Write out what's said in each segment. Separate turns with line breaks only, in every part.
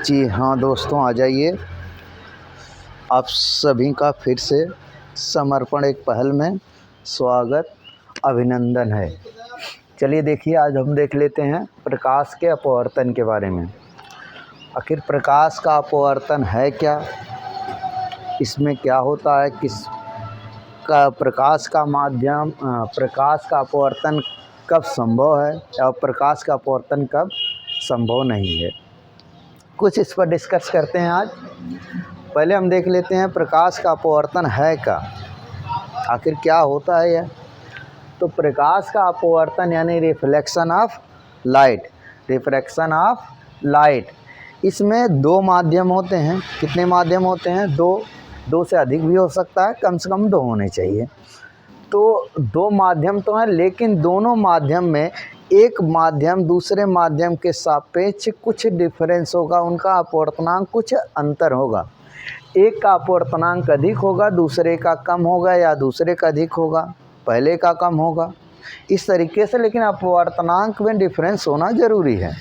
जी हाँ दोस्तों, आ जाइए। आप सभी का फिर से समर्पण एक पहल में स्वागत अभिनंदन है। चलिए देखिए, आज हम देख लेते हैं प्रकाश के अपवर्तन के बारे में। आखिर प्रकाश का अपवर्तन है क्या, इसमें क्या होता है, किस का प्रकाश का माध्यम प्रकाश का अपवर्तन कब संभव है और प्रकाश का अपवर्तन कब संभव नहीं है, कुछ इस पर डिस्कस करते हैं आज। पहले हम देख लेते हैं प्रकाश का अपवर्तन है क्या, आखिर क्या होता है यह। तो प्रकाश का अपवर्तन यानी reflection of light, refraction of light, इसमें दो माध्यम होते हैं। कितने माध्यम होते हैं? दो से अधिक भी हो सकता है, कम से कम दो होने चाहिए। तो दो माध्यम तो हैं, लेकिन दोनों माध्यम में एक माध्यम दूसरे माध्यम के सापेक्ष कुछ डिफरेंस होगा, उनका अपवर्तनांक कुछ अंतर होगा। एक का अपवर्तनांक अधिक होगा, दूसरे का कम होगा, या दूसरे का अधिक होगा, पहले का कम होगा, इस तरीके से। लेकिन अपवर्तनांक में डिफरेंस होना ज़रूरी है।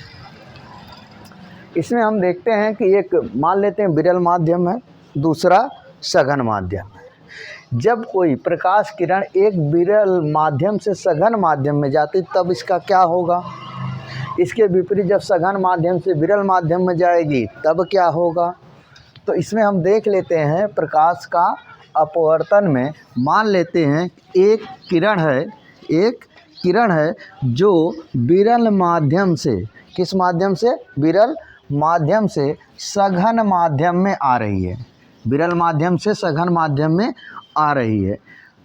इसमें हम देखते हैं कि एक मान लेते हैं विरल माध्यम है, दूसरा सघन माध्यम है। जब कोई प्रकाश किरण एक विरल माध्यम से सघन माध्यम में जाती तब इसका क्या होगा। इसके विपरीत जब सघन माध्यम से विरल माध्यम में जाएगी तब क्या होगा। तो इसमें हम देख लेते हैं प्रकाश का अपवर्तन में। मान लेते हैं एक किरण है जो विरल माध्यम से, किस माध्यम से? विरल माध्यम से सघन माध्यम में आ रही है, विरल माध्यम से सघन माध्यम में आ रही है।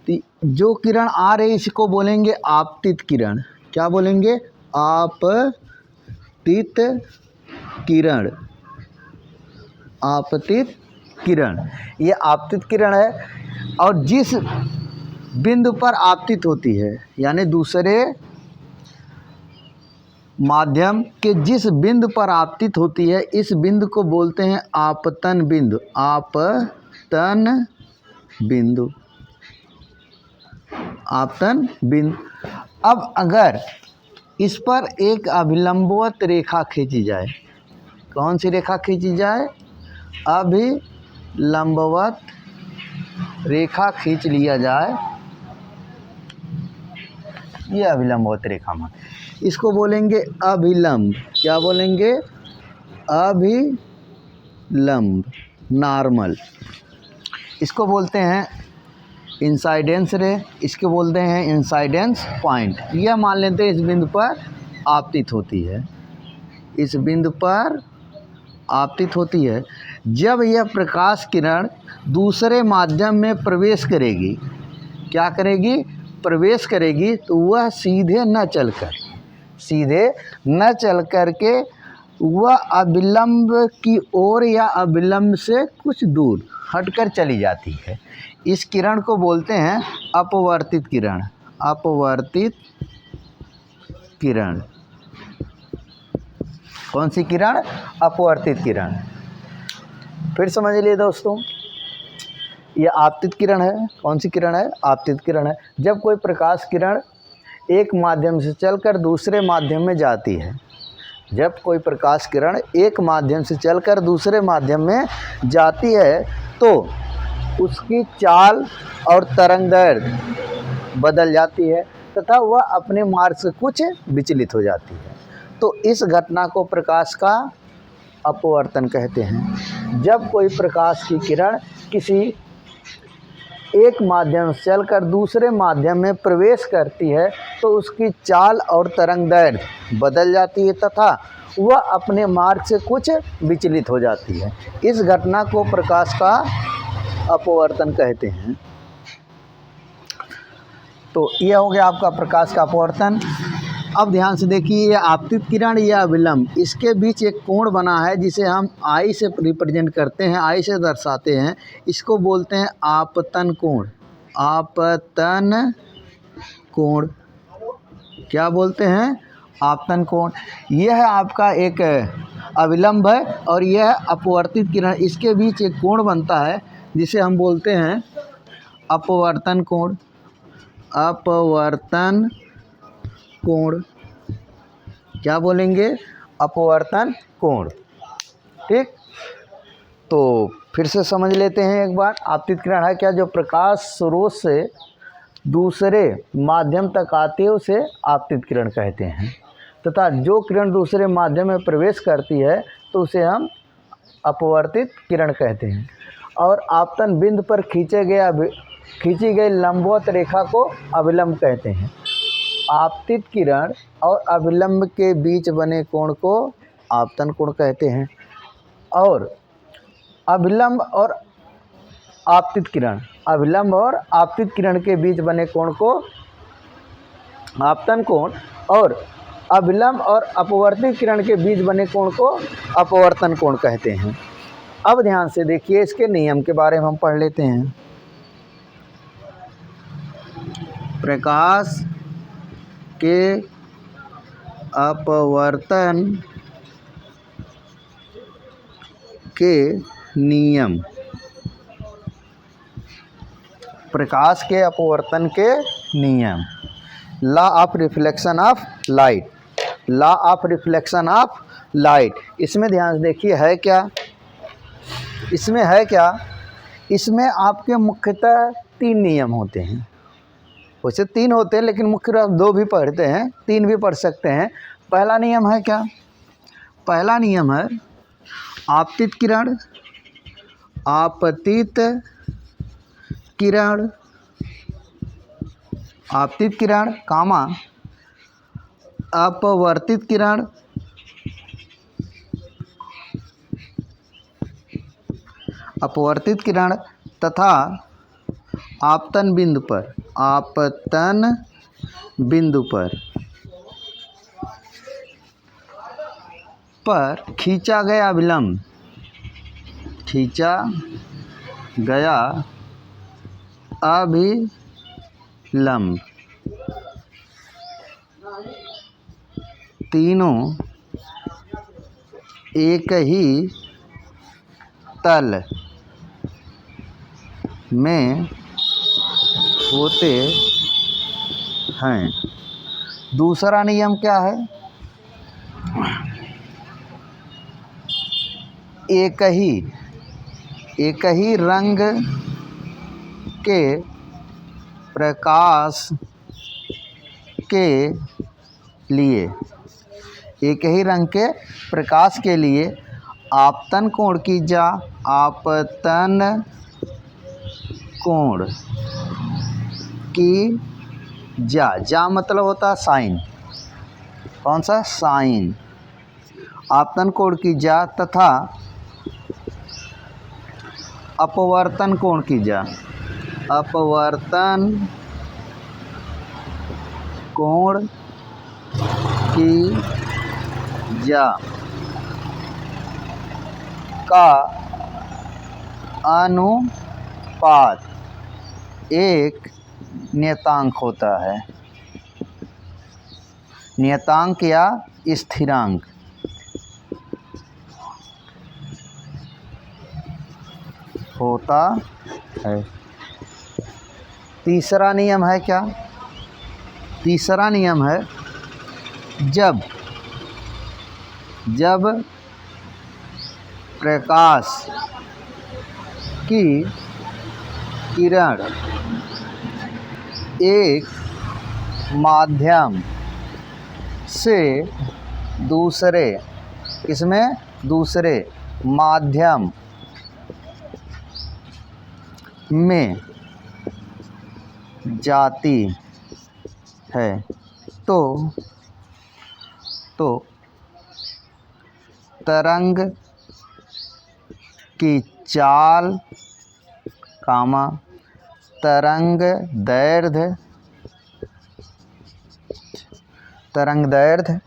तो जो किरण आ रही है इसको बोलेंगे आपतित किरण। क्या बोलेंगे? आपतित किरण, आपतित किरण। ये आपतित किरण है और जिस बिंदु पर आपतित होती है, यानी दूसरे माध्यम के जिस बिंदु पर आपतित होती है, इस बिंदु को बोलते हैं आपतन बिंदु। आपतन बिंदु, आपतन बिंदु। अब अगर इस पर एक अभिलंबवत रेखा खींची जाए, कौन सी रेखा खींची जाए? अभिलंबवत रेखा खींच लिया जाए, ये अभिलंबवत रेखा में, इसको बोलेंगे अभिलंब। क्या बोलेंगे? अभिलंब, नॉर्मल। इसको बोलते हैं इंसाइडेंस रे, इसको बोलते हैं इंसाइडेंस पॉइंट। यह मान लेते हैं इस बिंदु पर आपतित होती है, इस बिंदु पर आपतित होती है। जब यह प्रकाश किरण दूसरे माध्यम में प्रवेश करेगी, क्या करेगी? प्रवेश करेगी, तो वह सीधे न चल कर के वह अभिलंब की ओर या अभिलंब से कुछ दूर हटकर चली जाती है। इस किरण को बोलते हैं अपवर्तित किरण। अपवर्तित किरण, कौन सी किरण? अपवर्तित किरण। फिर समझ लिए दोस्तों, यह आपतित किरण है। कौन सी किरण है? आपतित किरण है। जब कोई प्रकाश किरण एक माध्यम से चलकर दूसरे माध्यम में जाती है, जब कोई प्रकाश किरण एक माध्यम से चलकर दूसरे माध्यम में जाती है तो उसकी चाल और तरंगदैर्घ्य बदल जाती है तथा वह अपने मार्ग से कुछ विचलित हो जाती है। तो इस घटना को प्रकाश का अपवर्तन कहते हैं। जब कोई प्रकाश की किरण किसी एक माध्यम से चलकर दूसरे माध्यम में प्रवेश करती है तो उसकी चाल और तरंगदैर्घ्य बदल जाती है तथा वह अपने मार्ग से कुछ विचलित हो जाती है। इस घटना को प्रकाश का अपवर्तन कहते हैं। तो यह हो गया आपका प्रकाश का अपवर्तन। अब ध्यान से देखिए, यह आपतित किरण या अभिलंब, इसके बीच एक कोण बना है जिसे हम आई से रिप्रेजेंट करते हैं, आई से दर्शाते हैं। इसको बोलते हैं आपतन कोण। आपतन कोण, क्या बोलते हैं? आपतन कोण। यह आपका एक अभिलंब है और यह अपवर्तित किरण, इसके बीच एक कोण बनता है जिसे हम बोलते हैं अपवर्तन कोण। अपवर्तन कोण, क्या बोलेंगे? अपवर्तन कोण। ठीक, तो फिर से समझ लेते हैं एक बार। आपतित किरण है क्या? जो प्रकाश स्रोत से दूसरे माध्यम तक आती है उसे आपतित किरण कहते हैं, तथा जो किरण दूसरे माध्यम में प्रवेश करती है तो उसे हम अपवर्तित किरण कहते हैं। और आपतन बिंदु पर खींची गई लंबवत रेखा को अभिलंब कहते हैं। आपतित किरण और अभिलंब के बीच बने कोण को आपतन कोण कहते हैं। और अभिलंब और आपतित किरण के बीच बने कोण को आपतन कोण, और अभिलंब और अपवर्तित किरण के बीच बने कोण को अपवर्तन कोण कहते हैं। अब ध्यान से देखिए, इसके नियम के बारे में हम पढ़ लेते हैं। प्रकाश के अपवर्तन के नियम। प्रकाश के अपवर्तन के नियम। Law of reflection of light. Law of reflection of light. इसमें ध्यान से देखिए है क्या? इसमें आपके मुख्यतः 3 नियम होते हैं। वैसे 3 होते हैं लेकिन मुख्य रूप 2 भी पढ़ते हैं, 3 भी पढ़ सकते हैं। पहला नियम है क्या? पहला नियम है आपतित किरण कामा अपवर्तित किरण तथा आपतन बिंदु पर खींचा गया अभिलंब तीनों एक ही तल में होते हैं। दूसरा नियम क्या है? एक ही रंग के प्रकाश के लिए आपतन कोण की जा मतलब होता है साइन। कौन सा? साइन। आपतन कोण की जा तथा अपवर्तन कोण की जा। अपवर्तन कोण की जा का अनुपात एक नियतांक होता है। नियतांक या स्थिरांक। होता है। तीसरा नियम है क्या? तीसरा नियम है जब प्रकाश की किरण एक माध्यम से दूसरे माध्यम में जाती है तो तरंग की चाल तरंग दैर्ध्य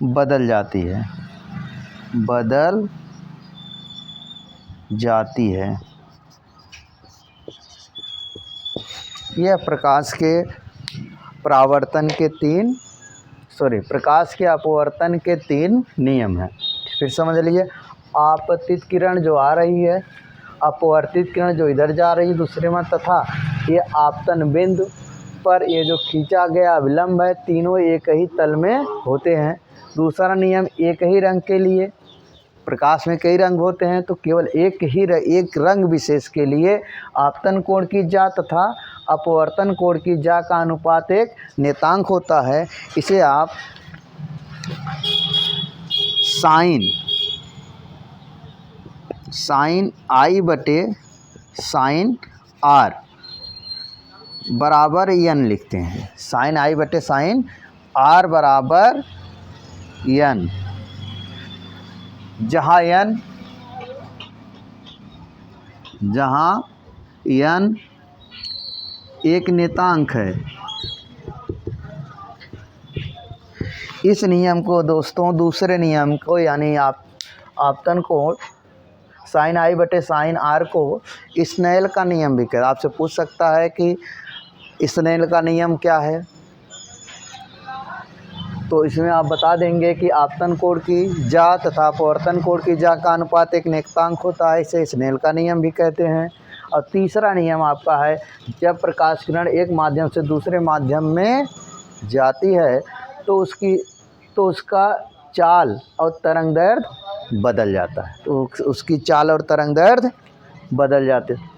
बदल जाती है। यह प्रकाश के अपवर्तन के 3 नियम हैं। फिर समझ लीजिए, आपतित किरण जो आ रही है, अपवर्तित किरण जो इधर जा रही है दूसरे में, तथा ये आपतन बिंदु पर ये जो खींचा गया अभिलंब है, तीनों एक ही तल में होते हैं। दूसरा नियम एक ही रंग के लिए, प्रकाश में कई रंग होते हैं तो केवल एक रंग विशेष के लिए आपतन कोण की जा तथा अपवर्तन कोण की जा का अनुपात एक नियतांक होता है। इसे आप साइन आई बटे साइन आर बराबर एन लिखते हैं। साइन आई बटे साइन आर बराबर एन, जहाँ एन एक नियतांक है। इस नियम को दोस्तों दूसरे नियम को यानी आपतन कोण साइन आई बटे साइन आर को स्नेल का नियम भी कहते हैं। आपसे पूछ सकता है कि स्नेल का नियम क्या है, तो इसमें आप बता देंगे कि आपतन कोण की जा तथा अपवर्तन कोण की जा का अनुपात एक नियतांक होता है, इसे स्नेल का नियम भी कहते हैं। और तीसरा नियम आपका है, जब प्रकाश किरण एक माध्यम से दूसरे माध्यम में जाती है तो उसका चाल और तरंगदैर्घ्य बदल जाता है, तो उसकी चाल और तरंगदैर्घ्य बदल जाते हैं।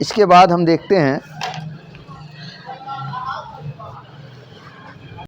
इसके बाद हम देखते हैं